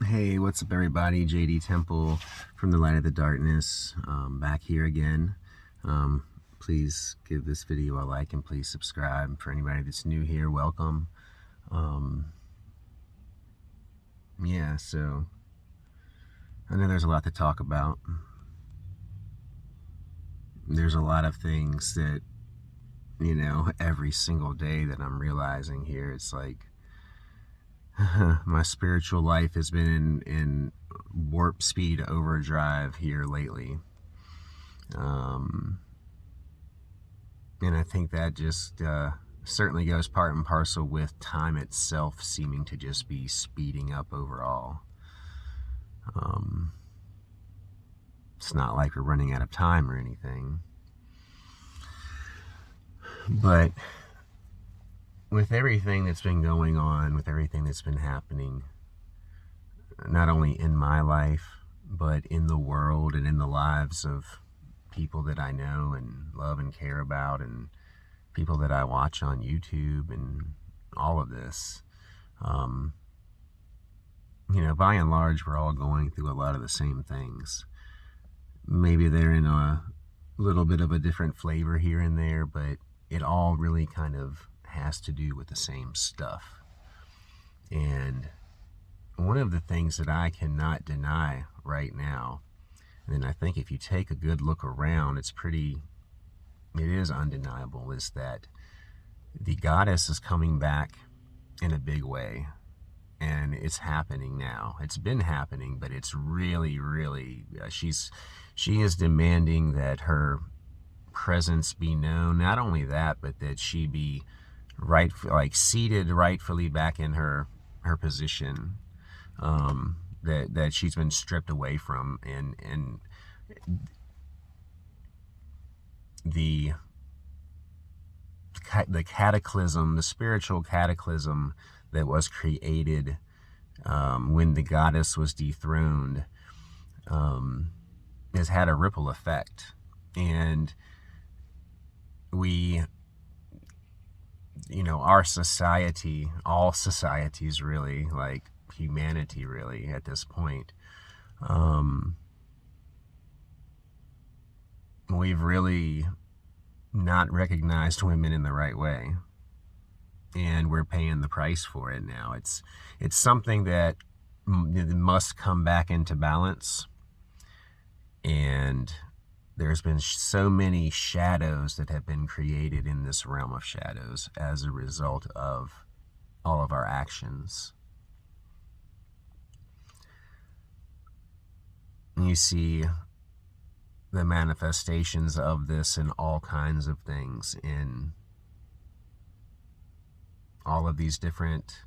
Hey, what's up, everybody? JD Temple from the Light of the Darkness, back here again. Um, please give this video a like and please subscribe. For anybody that's new here, welcome. Yeah, so I know there's a lot to talk about. There's a lot of things that, every single day that I'm realizing here. It's like my spiritual life has been in warp speed overdrive here lately. And I think that just certainly goes part and parcel with time itself seeming to just be speeding up overall. Um, it's not like we're running out of time or anything. But with everything that's been going on, with everything that's been happening, not only in my life, but in the world and in the lives of people that I know and love and care about, and people that I watch on YouTube, and all of this, by and large, we're all going through a lot of the same things. Maybe they're in a little bit of a different flavor here and there, but it all really kind of has to do with the same stuff. And one of the things that I cannot deny right now, and I think if you take a good look around, it is undeniable, is that the goddess is coming back in a big way. And it's happening now. It's been happening, but it's really, she is demanding that her presence be known. Not only that, but that she be seated rightfully back in her position, that she's been stripped away from, and the cataclysm, the spiritual cataclysm that was created when the goddess was dethroned, has had a ripple effect. And we, our society, all societies really, like humanity really at this point, we've really not recognized women in the right way. And we're paying the price for it now. It's something that must come back into balance. And there's been so many shadows that have been created in this realm of shadows as a result of all of our actions. And you see the manifestations of this in all kinds of things, in all of these different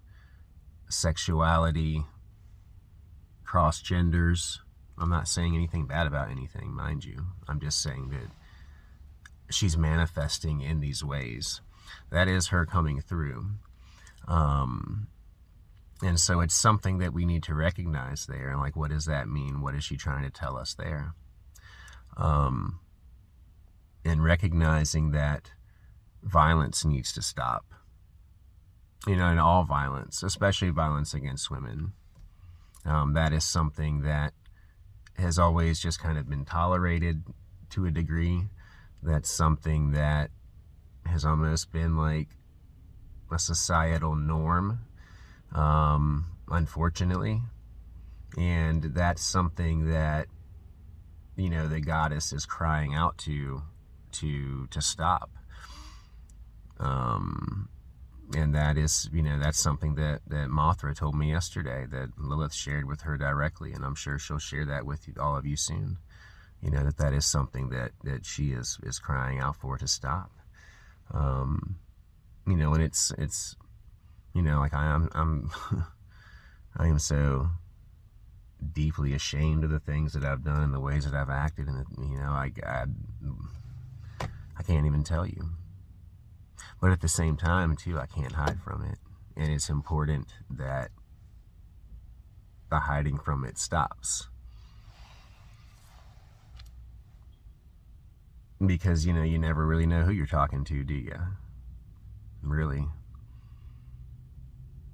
sexuality, cross genders. I'm not saying anything bad about anything, mind you. I'm just saying that she's manifesting in these ways. That is her coming through. And so it's something that we need to recognize there. And like, what does that mean? What is she trying to tell us there? And recognizing that violence needs to stop. And all violence, especially violence against women. That is something that has always just kind of been tolerated to a degree. That's something that has almost been like a societal norm, unfortunately. And that's something that, the goddess is crying out to stop. And that is, that's something that Mothra told me yesterday, that Lilith shared with her directly, and I'm sure she'll share that with all of you soon. That is something that she is crying out for to stop. And it's like I'm I am so deeply ashamed of the things that I've done and the ways that I've acted, and I can't even tell you. But at the same time, too, I can't hide from it. And it's important that the hiding from it stops. Because, you never really know who you're talking to, do you? Really.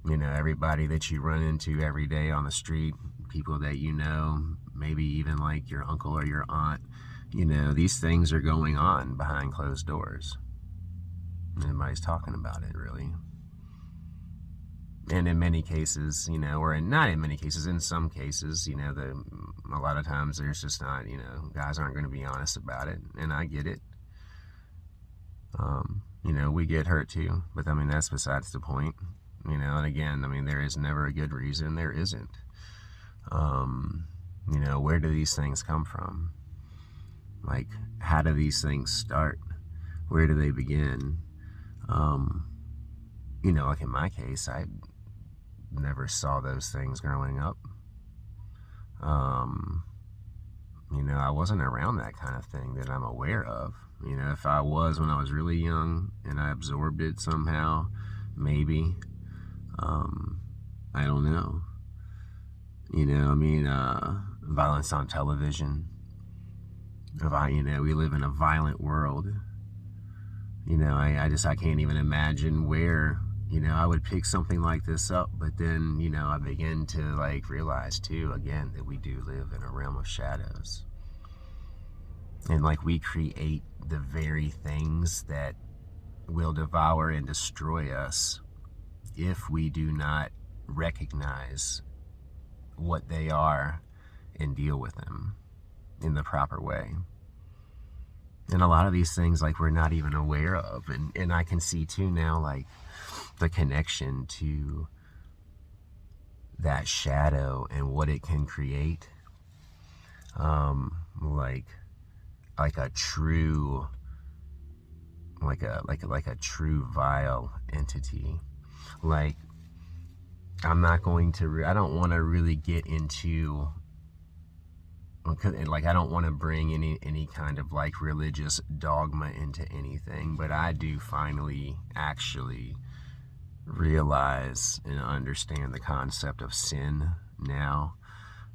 You know, everybody that you run into every day on the street, people that you know, maybe even like your uncle or your aunt, you know, these things are going on behind closed doors. Nobody's talking about it, really. And in many cases, you know, or not in many cases, in some cases, you know, a lot of times there's just not, you know, guys aren't going to be honest about it, and I get it. You know, we get hurt too, but I mean, that's besides the point, you know. And again, I mean, there is never a good reason. There isn't. You know, where do these things come from? Like, how do these things start? Where do they begin? You know, like in my case, I never saw those things growing up. You know, I wasn't around that kind of thing that I'm aware of. You know, if I was when I was really young and I absorbed it somehow, maybe. I don't know. You know, I mean, violence on television. You know, we live in a violent world. You know, I can't even imagine where, you know, I would pick something like this up, but then, you know, I begin to like realize too, again, that we do live in a realm of shadows. And like we create the very things that will devour and destroy us if we do not recognize what they are and deal with them in the proper way. And a lot of these things, like, we're not even aware of. And I can see too now, like, the connection to that shadow and what it can create. Like a true, like a true vile entity. Like, I don't want to really get into, like, I don't want to bring any kind of like religious dogma into anything, but I do finally actually realize and understand the concept of sin now.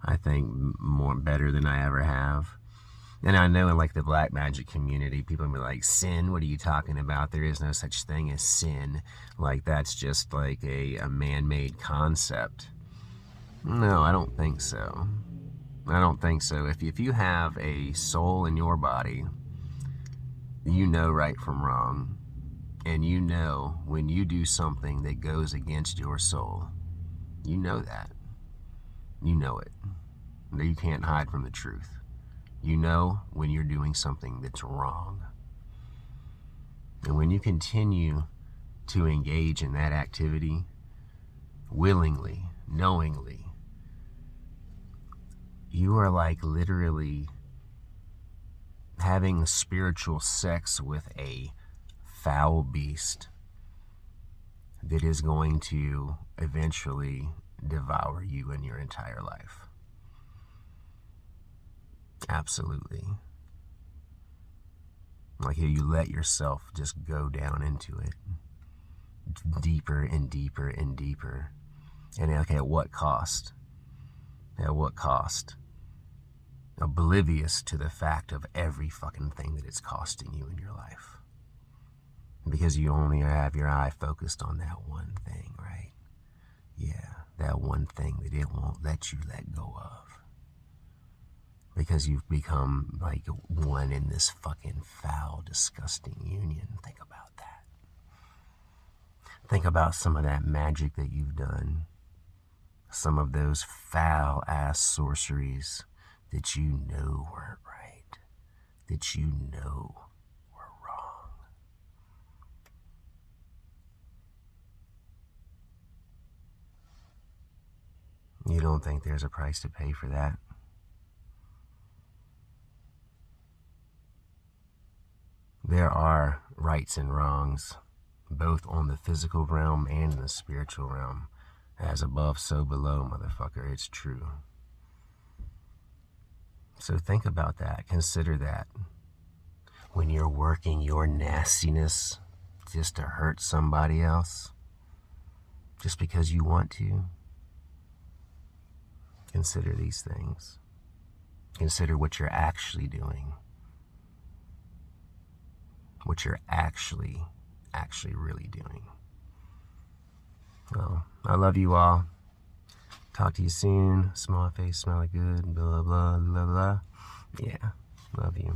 I think more better than I ever have. And I know in like the black magic community, people be like, sin? What are you talking about? There is no such thing as sin. Like, that's just like a man-made concept. No, I don't think so. I don't think so. If you have a soul in your body, you know right from wrong. And you know when you do something that goes against your soul. You know that. You know it. You can't hide from the truth. You know when you're doing something that's wrong. And when you continue to engage in that activity willingly, knowingly, you are like literally having spiritual sex with a foul beast that is going to eventually devour you and your entire life. Absolutely. Like, you let yourself just go down into it, deeper and deeper and deeper. And okay, at what cost? At what cost? Oblivious to the fact of every fucking thing that it's costing you in your life. Because you only have your eye focused on that one thing, right? Yeah, that one thing that it won't let you let go of. Because you've become like one in this fucking foul, disgusting union. Think about that. Think about some of that magic that you've done. Some of those foul ass sorceries that you know weren't right. That you know were wrong. You don't think there's a price to pay for that? There are rights and wrongs, both on the physical realm and in the spiritual realm. As above, so below, motherfucker. It's true. So think about that. Consider that. When you're working your nastiness just to hurt somebody else, just because you want to, consider these things. Consider what you're actually doing. What you're actually really doing. Well, I love you all. Talk to you soon. Small face, smell good, blah, blah, blah, blah, blah. Yeah, love you.